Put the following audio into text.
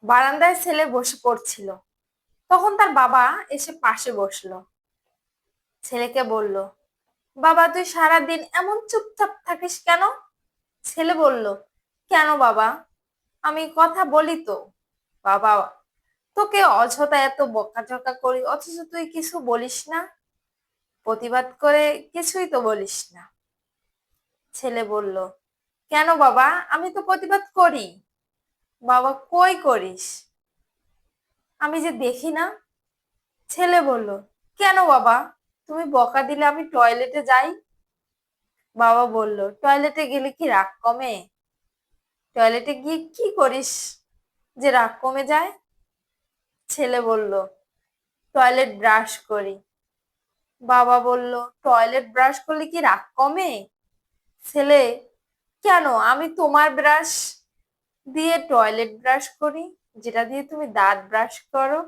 বারান্দায় ছেলে বসে পড়ছিল। তখন তার বাবা এসে পাশে বসলো। ছেলেকে বলল, বাবা তুই সারাদিন এমন চুপচাপ থাকিস কেন? ছেলে বলল, কেন বাবা, আমি কথা বলি তো। বাবা, তোকে অযথা এত বকাঝকা করি অথচ তুই কিছু বলিস না, প্রতিবাদ করে কিছুই তো বলিস না। ছেলে বলল, কেন বাবা, আমি তো প্রতিবাদ করি। বাবা, কই করিস? আমি যে দেখি না। ছেলে বলল, কেন বাবা, তুমি বকা দিলে আমি টয়লেটে যাই। বাবা বলল, টয়লেটে গেলে কি রাগ কমে? টয়লেটে গিয়ে কি করিস যে রাগ কমে যায়? ছেলে বলল, টয়লেট ব্রাশ করি। বাবা বলল, টয়লেট ব্রাশ করলে কি রাগ কমে? ছেলে, কেন, আমি তোমার ব্রাশ দিয়ে টয়লেট ব্রাশ করি, যেটা দিয়ে তুমি দাঁত ব্রাশ করো।